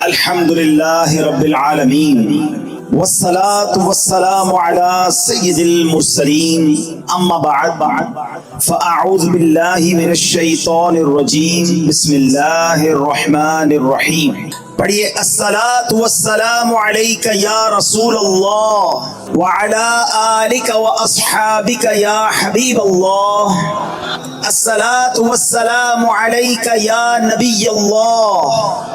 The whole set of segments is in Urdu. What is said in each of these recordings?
الحمد لله رب العالمين والصلاة والسلام على سيد المرسلين أما بعد فأعوذ بالله من الشيطان الرجيم بسم الله الرحمن الرحيم پڑھیے الصلاة والسلام عليك يا رسول الله وعلى آلك وأصحابك يا حبيب الله الصلاة والسلام عليك يا نبي الله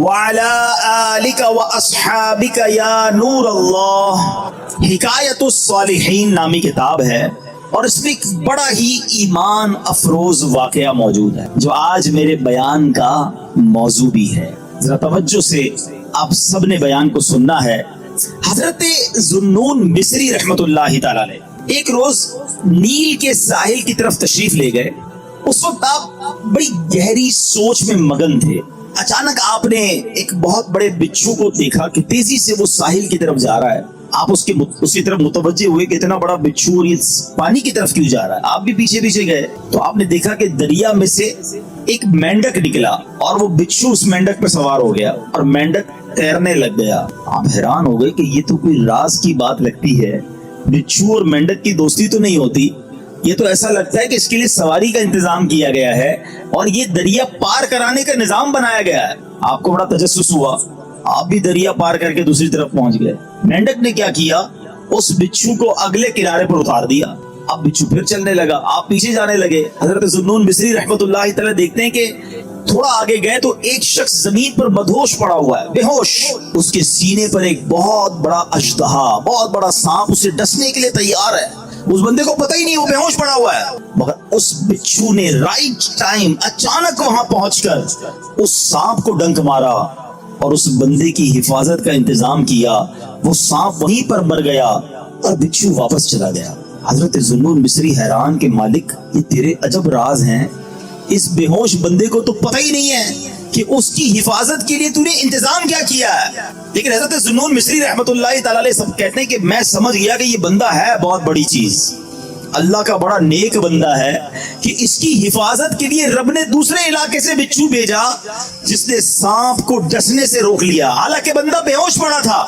وَعَلَىٰ آلِكَ وَأَصْحَابِكَ يَا نور اللہ۔ حکایت الصالحین نامی کتاب ہے اور اس میں ایک بڑا ہی ایمان افروز واقعہ موجود ہے جو آج میرے بیان کا موضوع بھی ہے۔ ذرا توجہ سے آپ سب نے بیان کو سننا ہے۔ حضرت ذوالنون مصری رحمت اللہ تعالی علیہ ایک روز نیل کے ساحل کی طرف تشریف لے گئے۔ اس وقت آپ بڑی گہری سوچ میں مگن تھے۔ اچانک آپ نے ایک بہت بڑے بچھو کو دیکھا کہ تیزی سے وہ ساحل کی طرف جا رہا ہے۔ آپ اس کی طرف متوجہ ہوئے کہ اتنا بڑا بچھو اور یہ پانی کی طرف کیوں جا رہا ہے۔ آپ بھی پیچھے پیچھے گئے تو آپ نے دیکھا کہ دریا میں سے ایک مینڈک نکلا اور وہ بچھو اس مینڈک پہ سوار ہو گیا اور مینڈک تیرنے لگ گیا۔ آپ حیران ہو گئے کہ یہ تو کوئی راز کی بات لگتی ہے، بچھو اور مینڈک کی دوستی تو نہیں ہوتی، یہ تو ایسا لگتا ہے کہ اس کے لیے سواری کا انتظام کیا گیا ہے اور یہ دریا پار کرانے کا نظام بنایا گیا ہے۔ آپ کو بڑا تجسس ہوا، آپ بھی دریا پار کر کے دوسری طرف پہنچ گئے۔ مینڈک نے کیا کیا، اس بچھو کو اگلے کنارے پر اتار دیا۔ اب بچھو پھر چلنے لگا، آپ پیچھے جانے لگے۔ حضرت ذوالنون مصری رحمت اللہ تعالی دیکھتے ہیں کہ تھوڑا آگے گئے تو ایک شخص زمین پر مدہوش پڑا ہوا ہے، بے ہوش۔ اس کے سینے پر ایک بہت بڑا اژدہا، بہت بڑا سانپ اسے ڈسنے کے لیے تیار ہے۔ اس بندے کو پتہ ہی نہیں وہ بے ہوش پڑا ہوا ہے، مگر اس بچھو نے رائٹ ٹائم اچانک وہاں پہنچ کر اس سانپ کو ڈنک مارا اور اس بندے کی حفاظت کا انتظام کیا۔ وہ سانپ وہیں پر مر گیا اور بچھو واپس چلا گیا۔ حضرت ذوالنون مصری حیران کہ مالک یہ تیرے عجب راز ہیں، اس بے ہوش بندے کو تو پتہ ہی نہیں ہے کہ اس کی حفاظت کے لیے تو نے انتظام کیا کیا ہے۔ لیکن حضرت ذوالنون مصری رحمت اللہ تعالی علیہ سب کہتے ہیں کہ میں سمجھ گیا کہ یہ بندہ ہے بہت بڑی چیز، اللہ کا بڑا نیک بندہ ہے کہ اس کی حفاظت کے لیے رب نے دوسرے علاقے سے بچھو بھیجا جس نے سانپ کو ڈسنے سے روک لیا، حالانکہ بندہ بے ہوش پڑا تھا۔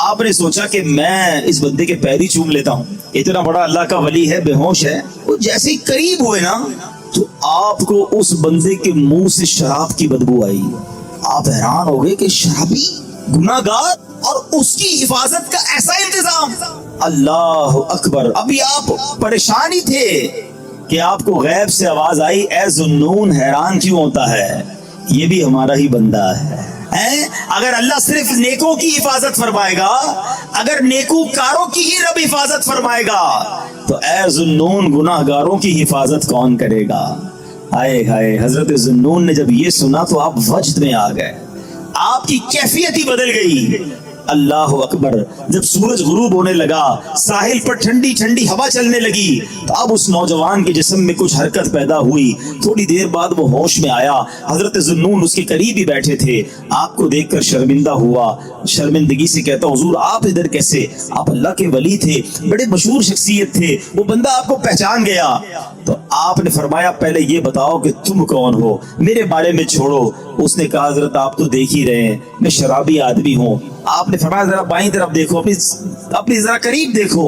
آپ نے سوچا کہ میں اس بندے کے پیری چوم لیتا ہوں، اتنا بڑا اللہ کا ولی ہے، بے ہوش ہے۔ وہ جیسے ہی قریب ہوئے نا تو آپ کو اس بندے کے منہ سے شراب کی بدبو آئی۔ آپ حیران ہو گئے کہ شرابی، گناہ گار اور اس کی حفاظت کا ایسا انتظام۔ اللہ اکبر۔ ابھی آپ پریشان ہی تھے کہ آپ کو غیب سے آواز آئی، اے ذوالنون حیران کیوں ہوتا ہے، یہ بھی ہمارا ہی بندہ ہے۔ اگر اللہ صرف نیکوں کی حفاظت فرمائے گا، اگر نیکوکاروں کی ہی رب حفاظت فرمائے گا تو اے ذوالنون گناہ گاروں کی حفاظت کون کرے گا؟ ہائے ہائے۔ حضرت ذوالنون نے جب یہ سنا تو آپ وجد میں آ گئے، آپ کی کیفیت ہی بدل گئی۔ اللہ اکبر۔ جب سورج غروب ہونے لگا، ساحل پر ٹھنڈی ٹھنڈی ہوا چلنے لگی تو اب اس نوجوان کے جسم میں کچھ حرکت پیدا ہوئی۔ تھوڑی دیر بعد وہ ہوش میں آیا۔ حضرت ذوالنون اس کے قریب ہی بیٹھے تھے۔ آپ کو دیکھ کر شرمندہ ہوا، شرمندگی سے کہتا حضور آپ ادھر کیسے؟ آپ اللہ کے ولی تھے، بڑے مشہور شخصیت تھے، وہ بندہ آپ کو پہچان گیا۔ تو آپ نے فرمایا پہلے یہ بتاؤ کہ تم کون ہو، میرے بارے میں چھوڑو۔ اس نے کہا حضرت آپ تو دیکھ ہی رہے ہیں میں شرابی آدمی ہوں۔ آپ نے فرمایا ذرا بائیں طرف دیکھو، اپنی ذرا قریب دیکھو۔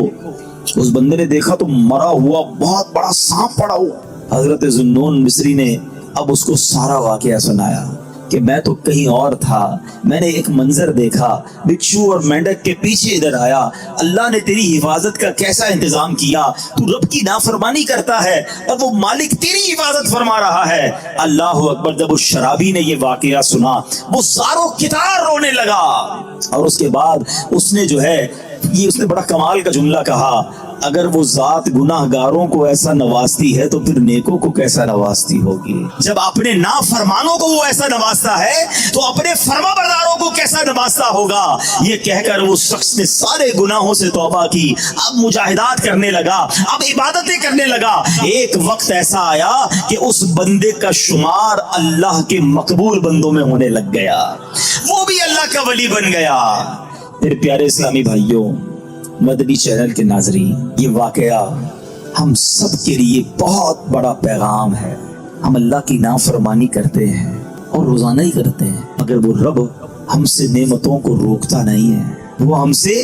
اس بندے نے دیکھا تو مرا ہوا بہت بڑا سانپ پڑا ہوا۔ حضرت ذوالنون مصری نے اب اس کو سارا واقعہ سنایا کہ میں تو کہیں اور تھا، میں نے ایک منظر دیکھا، بچھو اور مینڈک کے پیچھے ادھر آیا، اللہ نے تیری حفاظت کا کیسا انتظام کیا، تو رب کی نافرمانی کرتا ہے اور وہ مالک تیری حفاظت فرما رہا ہے۔ اللہ اکبر۔ جب اس شرابی نے یہ واقعہ سنا وہ زاروں کتار رونے لگا اور اس کے بعد اس نے جو ہے یہ اس نے بڑا کمال کا جملہ کہا، اگر وہ ذات گناہ گاروں کو ایسا نوازتی ہے تو پھر نیکوں کو کیسا نوازتی ہوگی؟ جب اپنے نافرمانوں کو وہ ایسا نوازتا ہے تو اپنے فرما برداروں کو کیسا نوازتا ہوگا؟ یہ کہہ کر وہ شخص نے سارے گناہوں سے توبہ کی، اب مجاہدات کرنے لگا، اب عبادتیں کرنے لگا۔ ایک وقت ایسا آیا کہ اس بندے کا شمار اللہ کے مقبول بندوں میں ہونے لگ گیا، وہ بھی اللہ کا ولی بن گیا۔ میرے پیارے اسلامی بھائیوں، مدنی چینل کے ناظرین، یہ واقعہ ہم سب کے لیے بہت بڑا پیغام ہے۔ ہم اللہ کی نافرمانی کرتے ہیں اور روزانہ ہی کرتے ہیں، مگر وہ رب ہم سے نعمتوں کو روکتا نہیں ہے، وہ ہم سے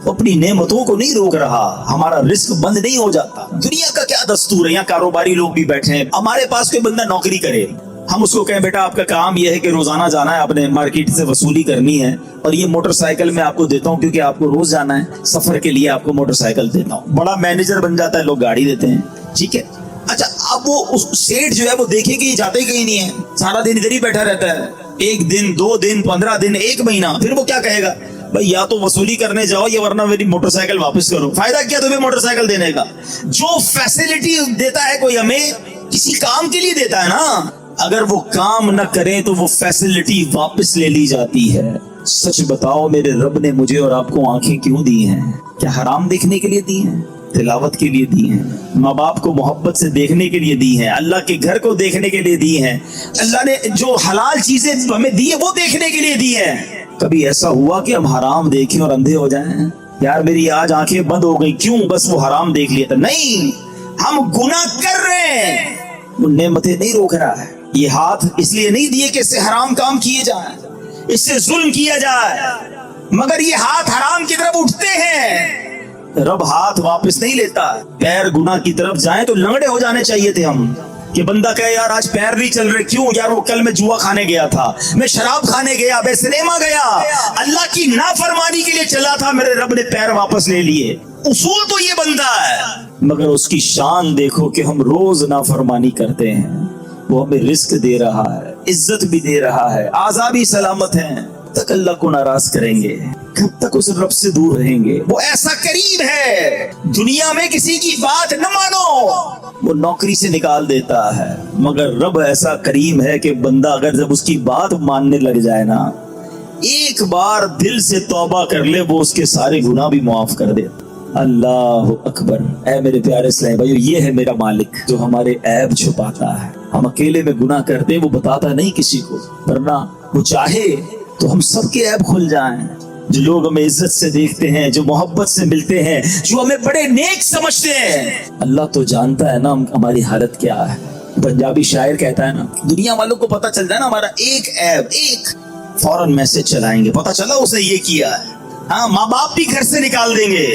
اپنی نعمتوں کو نہیں روک رہا، ہمارا رزق بند نہیں ہو جاتا۔ دنیا کا کیا دستور ہے، یہاں کاروباری لوگ بھی بیٹھے ہیں، ہمارے پاس کوئی بندہ نوکری کرے، ہم اس کو کہیں بیٹا آپ کا کام یہ ہے کہ روزانہ جانا ہے، اپنے مارکیٹ سے وصولی کرنی ہے، اور یہ موٹر سائیکل میں آپ کو دیتا ہوں کیونکہ آپ کو روز جانا ہے، سفر کے لیے آپ کو موٹر سائیکل دیتا ہوں۔ بڑا مینیجر بن جاتا ہے، لوگ گاڑی دیتے ہیں، ٹھیک ہے۔ اچھا اب وہ اس سیٹ جو ہے وہ دیکھے کہ یہ جاتے ہی کہیں نہیں ہے، سارا دن ادھر ہی بیٹھا رہتا ہے، 1 دن 2 دن 15 دن 1 مہینہ، پھر وہ کیا کہے گا، بھائی یا تو وصولی کرنے جاؤ یا ورنہ میری موٹر سائیکل واپس کرو۔ فائدہ کیا تمہیں موٹر سائیکل دینے کا؟ جو فیسلٹی دیتا ہے کوئی ہمیں کسی کام کے لیے دیتا ہے نا، اگر وہ کام نہ کریں تو وہ فیسلٹی واپس لے لی جاتی ہے۔ سچ بتاؤ میرے رب نے مجھے اور آپ کو آنکھیں کیوں دی ہیں؟ کیا حرام دیکھنے کے لیے دی ہیں؟ تلاوت کے لیے دی ہیں، ماں باپ کو محبت سے دیکھنے کے لیے دی ہیں، اللہ کے گھر کو دیکھنے کے لیے دی ہیں، اللہ نے جو حلال چیزیں ہمیں دی ہیں وہ دیکھنے کے لیے دی ہیں۔ کبھی ایسا ہوا کہ ہم حرام دیکھیں اور اندھے ہو جائیں، یار میری آج آنکھیں بند ہو گئی، کیوں؟ بس وہ حرام دیکھ لیا تھا۔ نہیں، ہم گناہ کر رہے ہیں، وہ نعمتیں نہیں روک رہا ہے۔ یہ ہاتھ اس لیے نہیں دیے کہ اس سے حرام کام کیے جائیں، اس سے ظلم کیا جائے، مگر یہ ہاتھ حرام کی طرف اٹھتے ہیں، رب ہاتھ واپس نہیں لیتا۔ پیر گناہ کی طرف جائیں تو لنگڑے ہو جانے چاہیے تھے ہم، کہ بندہ کہے یار آج پیر نہیں چل رہے، کیوں؟ یار وہ کل میں جوا کھانے گیا تھا، میں شراب کھانے گیا، میں سنیما گیا، اللہ کی نافرمانی کے لیے چلا تھا، میرے رب نے پیر واپس لے لیے۔ اصول تو یہ بندہ ہے، مگر اس کی شان دیکھو کہ ہم روز نافرمانی کرتے ہیں، وہ ہمیں رزق دے رہا ہے، عزت بھی دے رہا ہے، اعضاء بھی سلامت ہیں، تک اللہ کو ناراض کریں گے، کب تک اس رب سے دور رہیں گے؟ وہ ایسا کریم ہے، دنیا میں کسی کی بات نہ مانو، وہ نوکری سے نکال دیتا ہے، مگر رب ایسا کریم ہے کہ بندہ اگر جب اس کی بات ماننے لگ جائے نا، ایک بار دل سے توبہ کر لے، وہ اس کے سارے گناہ بھی معاف کر دے۔ اللہ اکبر۔ اے میرے پیارے اسلام بھائیو، یہ ہے میرا مالک جو ہمارے عیب چھپاتا ہے۔ ہم اکیلے میں گناہ کرتے ہیں، وہ بتاتا نہیں کسی کو، ورنہ وہ چاہے تو ہم سب کے عیب کھل جائیں۔ جو لوگ ہمیں عزت سے دیکھتے ہیں، جو محبت سے ملتے ہیں، جو ہمیں بڑے نیک سمجھتے ہیں، اللہ تو جانتا ہے نا ہماری حالت کیا ہے۔ پنجابی شاعر کہتا ہے نا، دنیا والوں کو پتہ چل جائے نا ہمارا ایک عیب، ایک فوراً میسج چلائیں گے، پتہ چلا اسے یہ کیا ہے، ہاں ماں باپ بھی گھر سے نکال دیں گے۔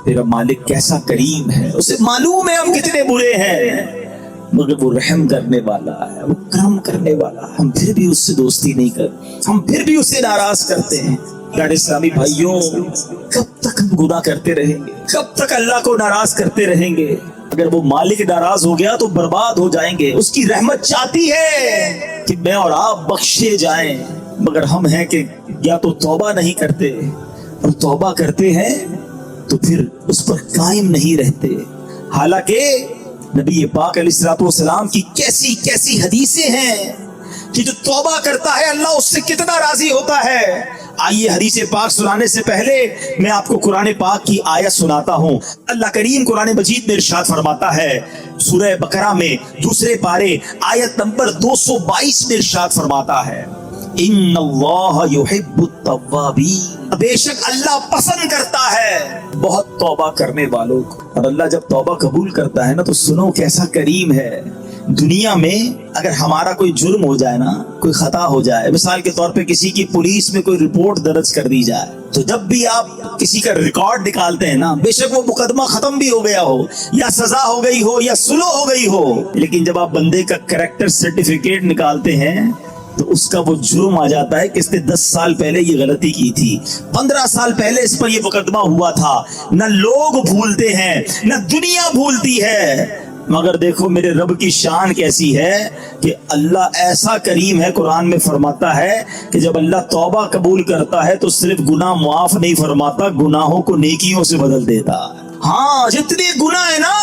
تیرا مالک کیسا کریم ہے، اسے معلوم ہے ہم کتنے برے ہیں، مگر وہ رحم کرنے والا ہے، وہ کرم کرنے والا ہے، ہم پھر بھی اس سے دوستی نہیں کرتے، ہم پھر بھی اسے ناراض کرتے ہیں۔ پیارے اسلامی بھائیوں، کب تک ہم گناہ کرتے رہیں گے؟ کب تک اللہ کو ناراض کرتے رہیں گے؟ اگر وہ مالک ناراض ہو گیا تو برباد ہو جائیں گے۔ اس کی رحمت چاہتی ہے کہ میں اور آپ بخشے جائیں، مگر ہم ہیں کہ یا تو توبہ نہیں کرتے، اور توبہ کرتے ہیں تو پھر اس پر قائم نہیں رہتے۔ حالانکہ نبی پاک علیہ الصلوۃ والسلام کی کیسی کیسی حدیثیں ہیں کہ جو توبہ کرتا ہے اللہ اس سے کتنا راضی ہوتا ہے۔ آئیے حدیث پاک سنانے سے پہلے میں آپ کو قرآن پاک کی آیت سناتا ہوں۔ اللہ کریم قرآن مجید میں ارشاد فرماتا ہے، سورہ بقرہ میں 2 پارے آیت نمبر 222 میں ارشاد فرماتا ہے، ان اللہ یحب التوابین، بے شک اللہ پسند کرتا ہے بہت توبہ کرنے والوں کو۔ اور اللہ جب توبہ قبول کرتا ہے نا تو سنو کیسا کریم ہے۔ دنیا میں اگر ہمارا کوئی جرم ہو جائے نا، کوئی خطا ہو جائے، مثال کے طور پہ کسی کی پولیس میں کوئی رپورٹ درج کر دی جائے، تو جب بھی آپ کسی کا ریکارڈ نکالتے ہیں نا، بے شک وہ مقدمہ ختم بھی ہو گیا ہو، یا سزا ہو گئی ہو، یا سلو ہو گئی ہو، لیکن جب آپ بندے کا کریکٹر سرٹیفکیٹ نکالتے ہیں تو اس کا وہ جرم آ جاتا ہے کہ اس نے 10 سال پہلے یہ غلطی کی تھی، 15 سال پہلے اس پر یہ مقدمہ ہوا تھا۔ نہ لوگ بھولتے ہیں، نہ دنیا بھولتی ہے، مگر دیکھو میرے رب کی شان کیسی ہے کہ اللہ ایسا کریم ہے، قرآن میں فرماتا ہے کہ جب اللہ توبہ قبول کرتا ہے تو صرف گناہ معاف نہیں فرماتا، گناہوں کو نیکیوں سے بدل دیتا ہے۔ ہاں جتنے گناہ ہیں نا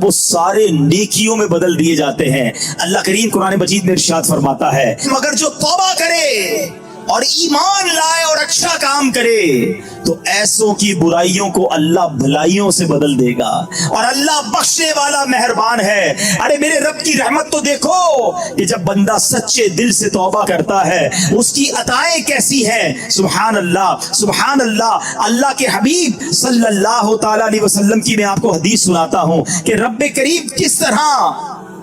وہ سارے نیکیوں میں بدل دیے جاتے ہیں۔ اللہ کریم قرآن مجید میں ارشاد فرماتا ہے، مگر جو توبہ کرے اور ایمان لائے اور اچھا کام کرے تو ایسوں کی برائیوں کو اللہ بھلائیوں سے بدل دے گا، اور اللہ بخشنے والا مہربان ہے۔ ارے میرے رب کی رحمت تو دیکھو کہ جب بندہ سچے دل سے توبہ کرتا ہے اس کی عطائیں کیسی ہیں۔ سبحان اللہ، سبحان اللہ۔ اللہ کے حبیب صلی اللہ تعالی علیہ وسلم کی میں آپ کو حدیث سناتا ہوں کہ رب کریم کس طرح